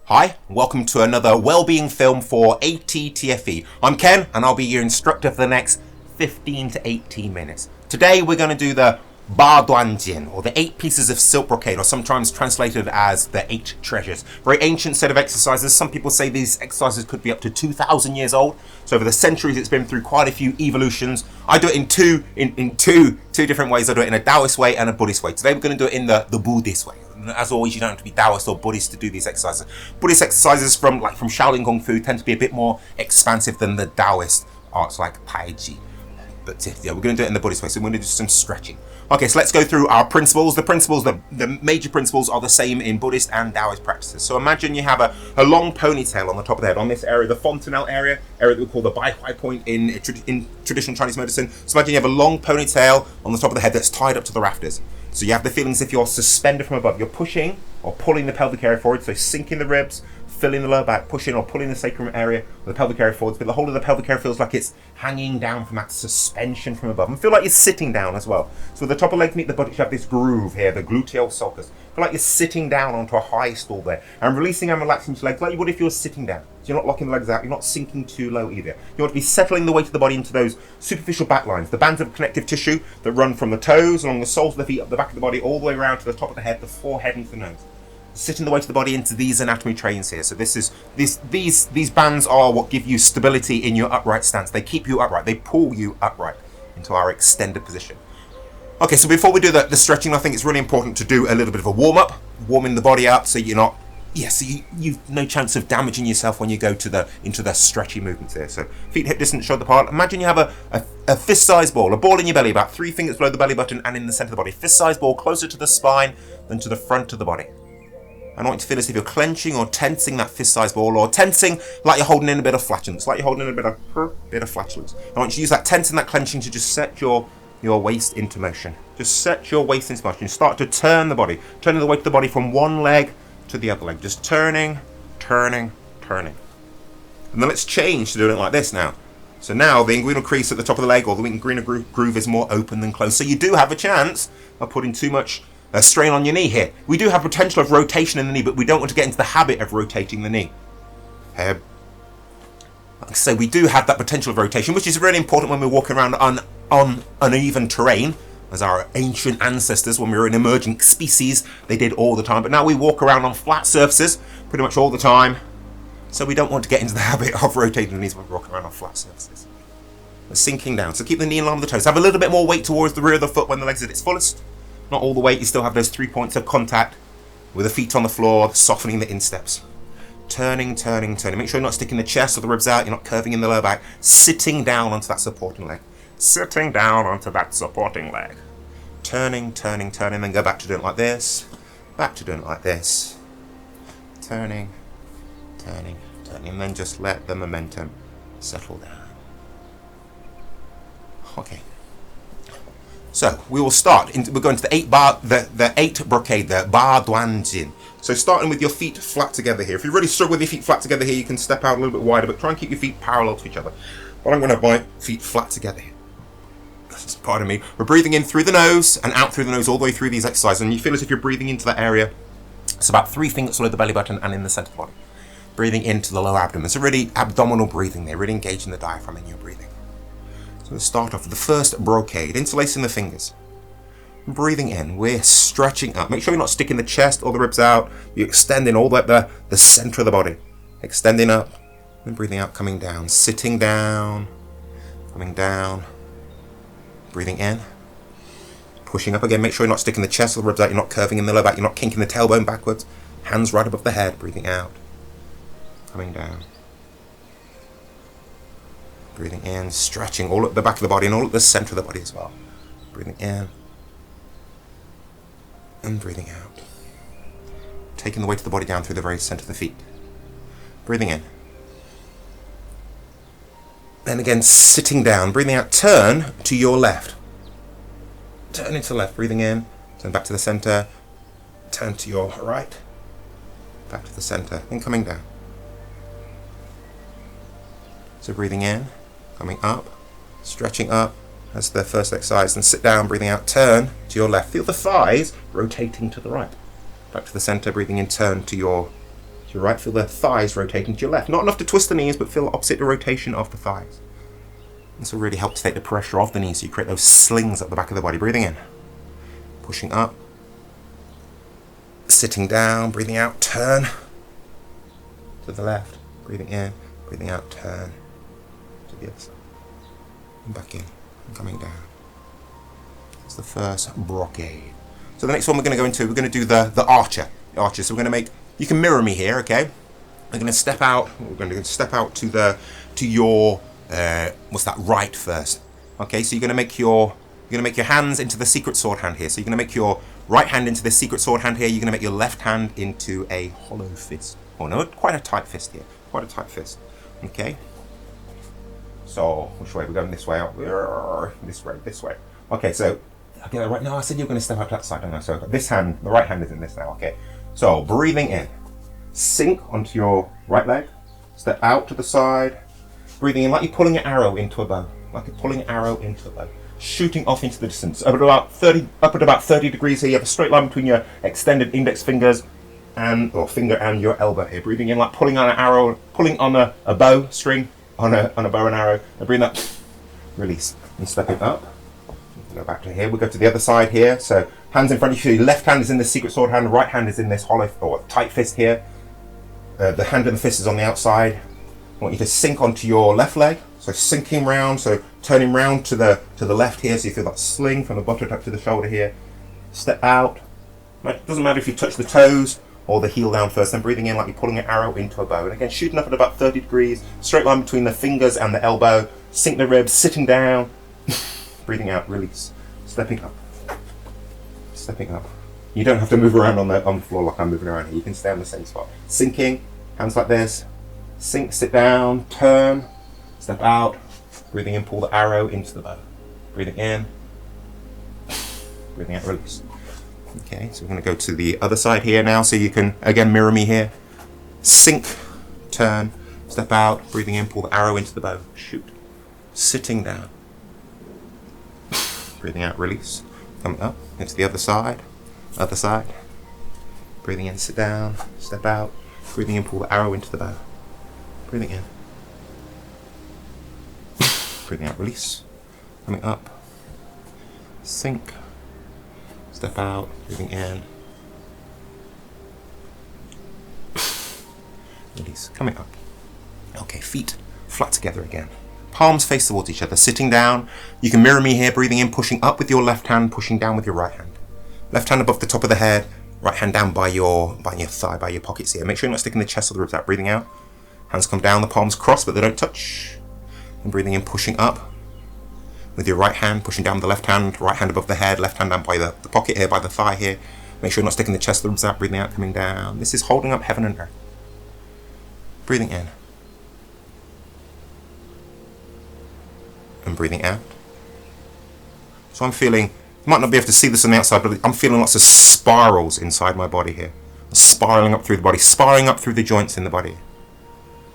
Hi, welcome to another wellbeing film for ATTFE. I'm Ken and I'll be your instructor for the next 15 to 18 minutes. Today we're going to do the Baduanjin, or the 8 pieces of silk brocade, or sometimes translated as the 8 treasures. Very ancient set of exercises. Some people say these exercises could be up to 2,000 years old. So over the centuries it's been through quite a few evolutions. I do it in two different ways. I do it in a Taoist way and a Buddhist way. Today we're going to do it in the Buddhist way. As always, you don't have to be Taoist or Buddhist to do these exercises. Buddhist exercises from Shaolin Kung Fu tend to be a bit more expansive than the Taoist arts like Tai Chi. But yeah, we're going to do it in the Buddhist way, so we're going to do some stretching. Okay, so let's go through our principles. The major principles are the same in Buddhist and Taoist practices. So imagine you have a long ponytail on the top of the head, on this area, the fontanelle area that we call the Bai Huai point in traditional Chinese medicine. So imagine you have a long ponytail on the top of the head that's tied up to the rafters. So you have the feeling as if you're suspended from above. You're pushing or pulling the pelvic area forward, so sinking the ribs, filling the lower back, pushing or pulling the sacrum area or the pelvic area forwards, but the whole of the pelvic area feels like it's hanging down from that suspension from above. And feel like you're sitting down as well. So with the top of the legs meet the buttocks, you have this groove here, the gluteal sulcus. Feel like you're sitting down onto a high stool there. And releasing and relaxing your legs like you would if you were sitting down. So you're not locking the legs out, you're not sinking too low either. You want to be settling the weight of the body into those superficial back lines, the bands of connective tissue that run from the toes, along the soles of the feet, up the back of the body, all the way around to the top of the head, the forehead and the nose. Sitting the weight of the body into these anatomy trains here. So these bands are what give you stability in your upright stance. They keep you upright. They pull you upright into our extended position. Okay, so before we do the stretching, I think it's really important to do a little bit of a warm-up, warming the body up so you're not, so you've no chance of damaging yourself when you go into the stretchy movements here. So feet hip distance, shoulder apart. Imagine you have a fist-sized ball, a ball in your belly, about 3 fingers below the belly button and in the center of the body. Fist-sized ball closer to the spine than to the front of the body. I want you to feel as if you're clenching or tensing that fist-sized ball, or tensing like you're holding in a bit of flatulence, I want you to use that tensing, that clenching to just set your waist into motion. Just set your waist into motion. Start to turn the body, turning the weight of the body from one leg to the other leg. Just turning. And then let's change to doing it like this now. So now the inguinal crease at the top of the leg, or the inguinal groove, is more open than closed. So you do have a chance of putting too much strain on your knee here. We do have potential of rotation in the knee, but we don't want to get into the habit of rotating the knee. Like I say, we do have that potential of rotation, which is really important when we're walking around on uneven terrain, as our ancient ancestors, when we were an emergent species, they did all the time. But now we walk around on flat surfaces pretty much all the time, so we don't want to get into the habit of rotating the knees when we're walking around on flat surfaces. We're sinking down, so keep the knee in line with the toes. Have a little bit more weight towards the rear of the foot when the leg's at its fullest. Not all the weight, you still have those 3 points of contact with the feet on the floor, softening the insteps. Turning. Make sure you're not sticking the chest or the ribs out, you're not curving in the lower back. Sitting down onto that supporting leg. Turning, then go back to doing it like this. Turning, and then just let the momentum settle down. Okay. So we will start. We're going to the 8 brocade, the Baduanjin. So starting with your feet flat together here. If you really struggle with your feet flat together here, you can step out a little bit wider, but try and keep your feet parallel to each other. But I'm going to have my feet flat together here. Pardon me. We're breathing in through the nose and out through the nose all the way through these exercises. And you feel as if you're breathing into that area. It's about 3 fingers below the belly button and in the center of the body. Breathing into the lower abdomen. It's a really abdominal breathing there, really engaging the diaphragm in your breathing. Let's start off with the first brocade, interlacing the fingers. Breathing in, we're stretching up. Make sure you're not sticking the chest or the ribs out. You're extending all the way up the center of the body. Extending up, and breathing out, coming down. Sitting down, coming down. Breathing in. Pushing up again. Make sure you're not sticking the chest or the ribs out. You're not curving in the lower back. You're not kinking the tailbone backwards. Hands right above the head. Breathing out. Coming down. Breathing in, stretching all at the back of the body and all at the center of the body as well. Breathing in and breathing out. Taking the weight of the body down through the very center of the feet. Breathing in. Then again, sitting down, breathing out, turn to your left. Turn into the left, breathing in, turn back to the center, turn to your right, back to the center, then coming down. So breathing in, coming up, stretching up, that's the first exercise, then sit down, breathing out, turn to your left. Feel the thighs rotating to the right. Back to the center, breathing in, turn to your to your right, feel the thighs rotating to your left. Not enough to twist the knees, but feel opposite the rotation of the thighs. This will really help to take the pressure off the knees, so you create those slings at the back of the body. Breathing in, pushing up, sitting down, breathing out, turn to the left, breathing in, breathing out, turn to the other side, and back in, and coming down. That's the first Brocade. So the next one we're going to go into, we're going to do the archer. So we're going to make, you can mirror me here, okay? We're going to step out, to your, what's that, right first. Okay, so you're going to make your hands into the secret sword hand here. So you're going to make your right hand into the secret sword hand here. You're going to make your left hand into a hollow fist. Oh no, quite a tight fist here. Quite a tight fist. Okay. So, which way? We're going this way out. This way. Okay, so, okay, right now I said you're going to step out to that side, don't I? So this hand, the right hand is in this now, okay. So, breathing in. Sink onto your right leg. Step out to the side. Breathing in like you're pulling an arrow into a bow. Like you're pulling an arrow into a bow. Shooting off into the distance. Up at about 30 degrees here. You have a straight line between your extended index fingers or finger and your elbow here. Breathing in like pulling on an arrow, pulling on a bow string on a bow and arrow. And breathing up, release, and stepping up. Go back to here. We'll go to the other side here. So hands in front of you. Your left hand is in the secret sword hand. Right hand is in this hollow or tight fist here. The hand and the fist is on the outside. I want you to sink onto your left leg. So sinking round, so turning round to the left here, so you feel that sling from the buttock to the shoulder here. Step out. It doesn't matter if you touch the toes or the heel down first, then breathing in like you're pulling an arrow into a bow. And again, shooting up at about 30 degrees, straight line between the fingers and the elbow. Sink the ribs, sitting down. Breathing out, release. Stepping up. Stepping up. You don't have to move around on the floor like I'm moving around here. You can stay on the same spot. Sinking, hands like this. Sink, sit down, turn. Step out, breathing in, pull the arrow into the bow. Breathing in, breathing out, release. Okay, so we're going to go to the other side here now, so you can, again, mirror me here. Sink, turn, step out, breathing in, pull the arrow into the bow, shoot. Sitting down. Breathing out, release. Coming up, into the other side. Breathing in, sit down, step out, breathing in, pull the arrow into the bow. Breathing in. Breathing out, release. Coming up. Sink. Step out, breathing in. Release. Coming up. Okay, feet flat together again. Palms face towards each other. Sitting down. You can mirror me here, breathing in, pushing up with your left hand, pushing down with your right hand. Left hand above the top of the head, right hand down by your thigh, by your pockets here. Make sure you're not sticking the chest or the ribs out. Breathing out. Hands come down, the palms cross, but they don't touch. And breathing in, pushing up with your right hand, pushing down with the left hand, right hand above the head, left hand down by the pocket here, by the thigh here. Make sure you're not sticking the chest, the ribs out, breathing out, coming down. This is holding up heaven and earth. Breathing in. And breathing out. So I'm feeling, you might not be able to see this on the outside, but I'm feeling lots of spirals inside my body here. Spiraling up through the body, spiraling up through the joints in the body.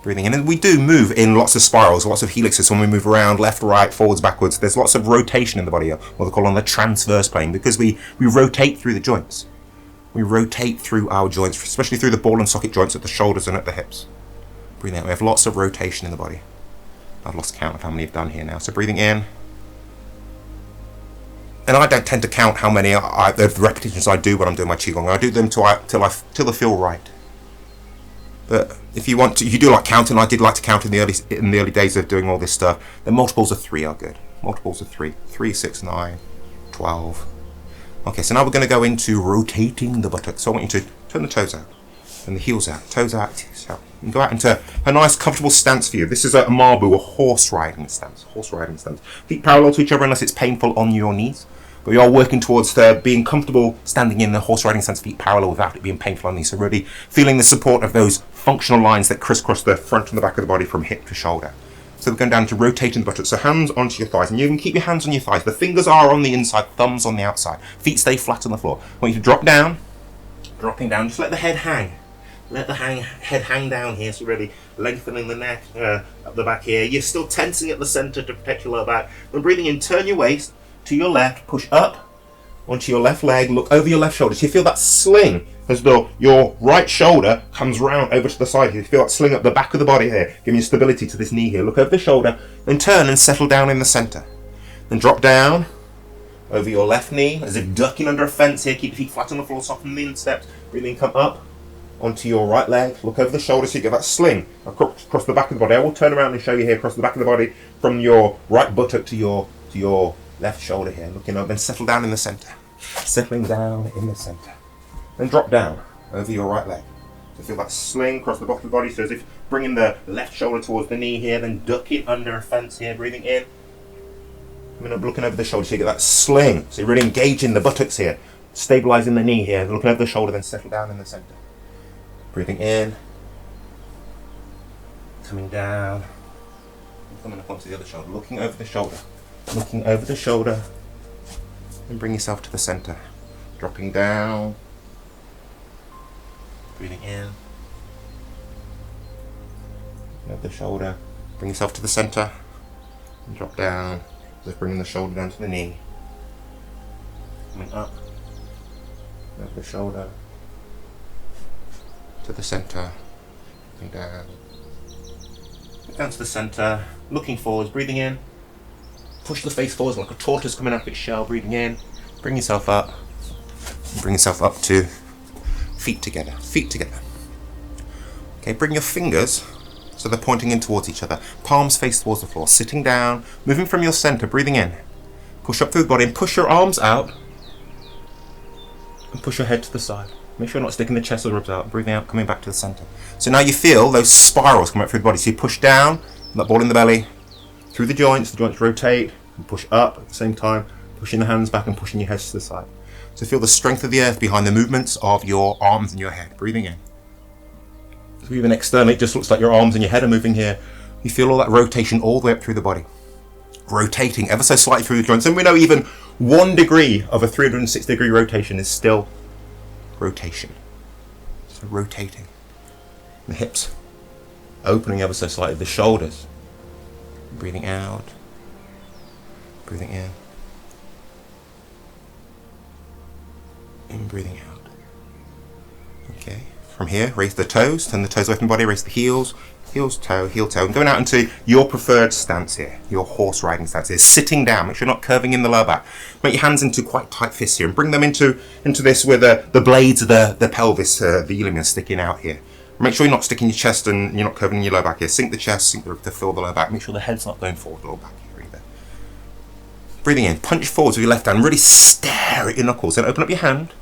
Breathing in, and we do move in lots of spirals, lots of helixes when we move around, left, right, forwards, backwards. There's lots of rotation in the body, what they call on the transverse plane, because we rotate through the joints. We rotate through our joints, especially through the ball and socket joints at the shoulders and at the hips. Breathing out, we have lots of rotation in the body. I've lost count of how many I've done here now. So breathing in, and I don't tend to count how many the repetitions I do when I'm doing my Qigong. I do them till they feel right. But if you want to, you do like counting. I did like to count in the early days of doing all this stuff. Then multiples of 3 are good. Multiples of 3. 3, 6, 9, 12. Okay, so now we're going to go into rotating the buttocks. So I want you to turn the toes out and the heels out. Toes out, heels out. And go out into a nice comfortable stance for you. This is a marbu, a horse riding stance. Horse riding stance. Feet parallel to each other unless it's painful on your knees. But we are working towards being comfortable standing in the horse riding stance, feet parallel without it being painful on these. So really feeling the support of those functional lines that crisscross the front and the back of the body from hip to shoulder. So we're going down to rotating the buttocks. So hands onto your thighs, and you can keep your hands on your thighs. The fingers are on the inside, thumbs on the outside. Feet stay flat on the floor. I want you to drop down, dropping down. Just let the head hang. Let the head hang down here, so really lengthening the neck up the back here. You're still tensing at the center to protect your lower back. When breathing in, turn your waist to your left, push up, onto your left leg, look over your left shoulder. So you feel that sling as though your right shoulder comes round over to the side here. You feel that sling up the back of the body here, giving you stability to this knee here. Look over the shoulder, then turn and settle down in the center. Then drop down over your left knee, as if ducking under a fence here. Keep your feet flat on the floor, soften the insteps. Breathing, come up onto your right leg. Look over the shoulder so you get that sling across the back of the body. I will turn around and show you here across the back of the body from your right buttock to your left shoulder here. Looking up, then settle down in the center. Settling down in the center. Then drop down over your right leg. So feel that sling across the bottom of the body. So as if bringing the left shoulder towards the knee here, then ducking under a fence here. Breathing in. I'm looking over the shoulder so you get that sling. So you're really engaging the buttocks here. Stabilizing the knee here. Looking over the shoulder, then settle down in the center. Breathing in. Coming down. Coming up onto the other shoulder. Looking over the shoulder. Looking over the shoulder. And bring yourself to the center. Dropping down. Breathing in. Over the shoulder. Bring yourself to the center. And drop down. Just bringing the shoulder down to the knee. Coming up. Over the shoulder. To the center. Coming down. Down to the center. Looking forwards. Breathing in. Push the face forwards like a tortoise coming out of its shell. Breathing in. Bring yourself up. And bring yourself up to feet together. Feet together. Okay, bring your fingers so they're pointing in towards each other. Palms face towards the floor. Sitting down. Moving from your center. Breathing in. Push up through the body and push your arms out. And push your head to the side. Make sure you're not sticking the chest or the ribs out. Breathing out, coming back to the center. So now you feel those spirals coming up through the body. So you push down, that ball in the belly, through the joints rotate, and push up at the same time, pushing the hands back and pushing your head to the side. So feel the strength of the earth behind the movements of your arms and your head. Breathing in. So even externally, it just looks like your arms and your head are moving here. You feel all that rotation all the way up through the body. Rotating ever so slightly through the joints. And we know even 1 degree of a 360-degree rotation is still rotation. So rotating. The hips opening ever so slightly. The shoulders. Breathing out. Breathing in. And breathing out. Okay. From here, raise the toes. Turn the toes away from the body. Raise the heels. Heels, toe, heel, toe. And going out into your preferred stance here. Your horse riding stance here. Sitting down. Make sure you're not curving in the lower back. Make your hands into quite tight fists here. And bring them into this where the blades of the pelvis, the ilium, sticking out here. Make sure you're not sticking your chest and you're not curving your lower back here. Sink the chest, sink to fill the lower back. Make sure the head's not going forward or back here either. Breathing in. Punch forwards with your left hand. Really stare at your knuckles. Then open up your hand.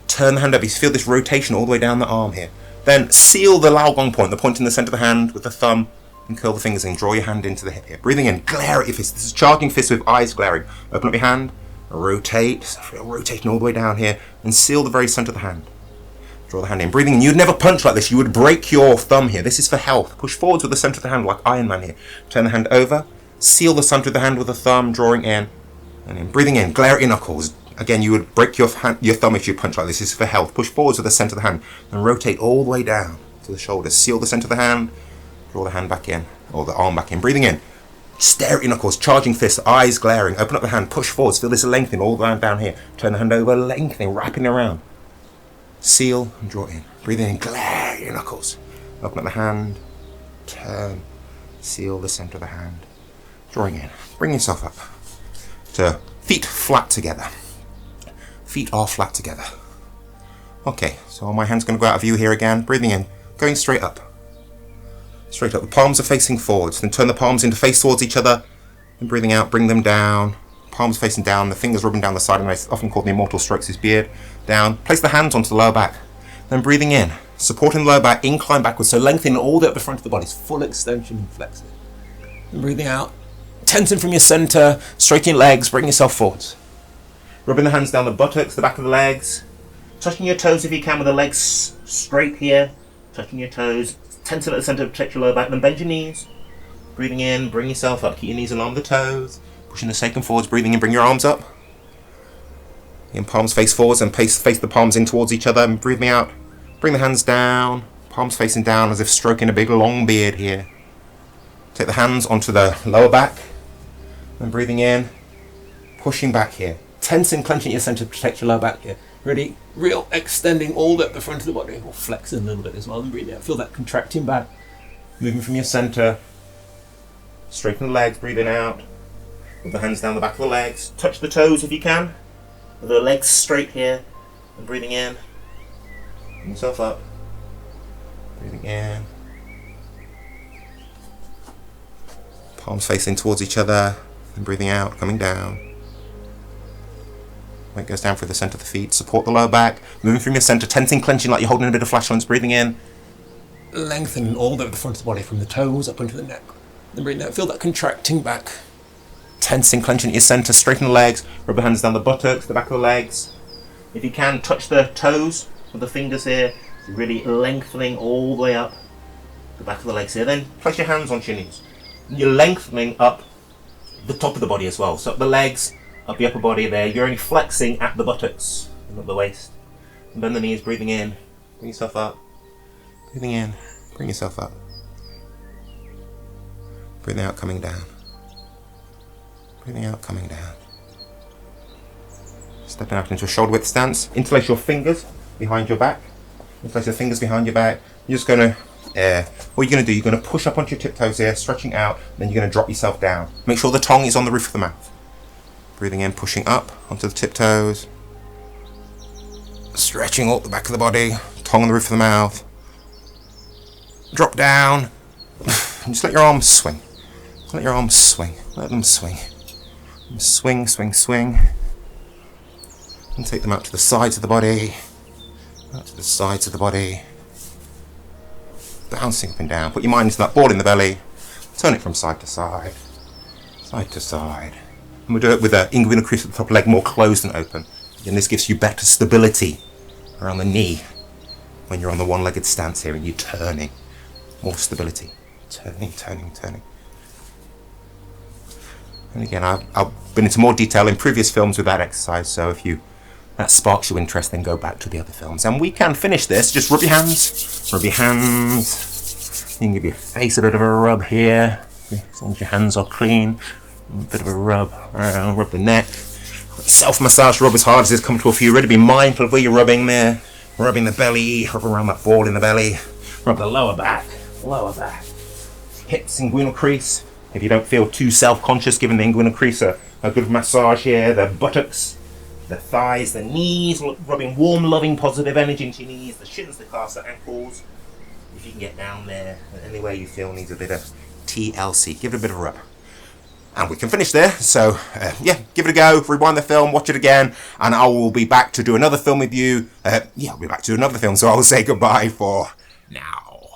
Turn the hand over. You feel this rotation all the way down the arm here. Then seal the Laogong point, the point in the center of the hand, with the thumb, and curl the fingers in. Draw your hand into the hip here. Breathing in, glare at your fist. This is charging fist with eyes glaring. Open up your hand, rotate, so feel rotating all the way down here, and seal the very center of the hand. Draw the hand in. Breathing in, you'd never punch like this. You would break your thumb here. This is for health. Push forwards with the center of the hand like Iron Man here. Turn the hand over, seal the center of the hand with the thumb, drawing in, and then breathing in, glare at your knuckles. Again, you would break your thumb if you punch like this. This is for health. Push forwards with the center of the hand and rotate all the way down to the shoulders. Seal the center of the hand. Draw the hand back in, or the arm back in. Breathing in. Stare at your knuckles. Charging fists. Eyes glaring. Open up the hand. Push forwards. Feel this lengthening all the way down here. Turn the hand over. Lengthening. Wrapping around. Seal and draw in. Breathing in. Glare at your knuckles. Open up the hand. Turn. Seal the center of the hand. Drawing in. Bring yourself up to feet flat together. Feet are flat together. Okay, so my hand's going to go out of view here again. Breathing in, going straight up. Straight up. The palms are facing forwards. Then turn the palms into face towards each other. And breathing out, bring them down. Palms facing down, the fingers rubbing down the side of the face, often called the immortal strokes, his beard. Down. Place the hands onto the lower back. Then breathing in, supporting the lower back, incline backwards, so lengthening all the way up the front of the body. Full extension and flexing. And breathing out, tensing from your center, straightening your legs, bring yourself forwards. Rubbing the hands down the buttocks, the back of the legs. Touching your toes if you can with the legs straight here. Touching your toes. Tensing at the center to protect your lower back. Then bend your knees. Breathing in, bring yourself up. Keep your knees along the toes. Pushing the sacrum forwards. Breathing in, bring your arms up. In palms face forwards and face the palms in towards each other. And breathing out. Bring the hands down. Palms facing down as if stroking a big long beard here. Take the hands onto the lower back. Then breathing in. Pushing back here. Tense and clenching your center to protect your lower back here. Really, real extending all the front of the body, or flexing a little bit as well, and breathe out. Feel that contracting back. Moving from your center. Straighten the legs, breathing out. Put the hands down the back of the legs. Touch the toes if you can. With the legs straight here. And breathing in. Bring yourself up. Breathing in. Palms facing towards each other. And breathing out, coming down. Weight goes down through the centre of the feet. Support the lower back. Moving from your centre, tensing, clenching like you're holding a bit of flash lines. Breathing in. Lengthening all over the front of the body from the toes up into the neck. Then breathing out. Feel that contracting back. Tensing, clenching at your centre. Straighten the legs. Rub the hands down the buttocks, the back of the legs. If you can, touch the toes with the fingers here. So really lengthening all the way up the back of the legs here. Then place your hands onto your knees. And you're lengthening up the top of the body as well. So up the legs, up the upper body there. You're only flexing at the buttocks and not the waist. And bend the knees, breathing in. Bring yourself up. Breathing in. Bring yourself up. Breathing out, coming down. Breathing out, coming down. Stepping out into a shoulder width stance. Interlace your fingers behind your back. Interlace your fingers behind your back. You're just going to, what you're going to do, you're going to push up onto your tiptoes here, stretching out, then you're going to drop yourself down. Make sure the tongue is on the roof of the mouth. Breathing in, pushing up onto the tiptoes. Stretching all the back of the body, tongue on the roof of the mouth. Drop down. And just let your arms swing. Let your arms swing. Let them swing. Swing, swing, swing. And take them out to the sides of the body. Out to the sides of the body. Bouncing up and down. Put your mind into that ball in the belly. Turn it from side to side. Side to side. And we'll do it with the inguinal crease at the top leg more closed than open. And this gives you better stability around the knee when you're on the one-legged stance here and you're turning. More stability. Turning, turning, turning. And again, I've been into more detail in previous films with that exercise, so if that sparks your interest, then go back to the other films. And we can finish this. Just rub your hands. Rub your hands. You can give your face a bit of a rub here, as long as your hands are clean. A bit of a rub around, rub the neck. Self-massage, rub as hard as it's comfortable for you. Really be mindful of where you're rubbing there. Rubbing the belly, rub around that ball in the belly. Rub the lower back. Lower back. Hips, inguinal crease. If you don't feel too self-conscious, giving the inguinal crease a good massage here. The buttocks, the thighs, the knees, rubbing warm, loving, positive energy into your knees, the shins, the calves, the ankles. If you can get down there, anywhere you feel needs a bit of TLC, give it a bit of a rub. And we can finish there. So, yeah, give it a go, rewind the film, watch it again, and I will be back to do another film with you. I'll be back to do another film, so I will say goodbye for now.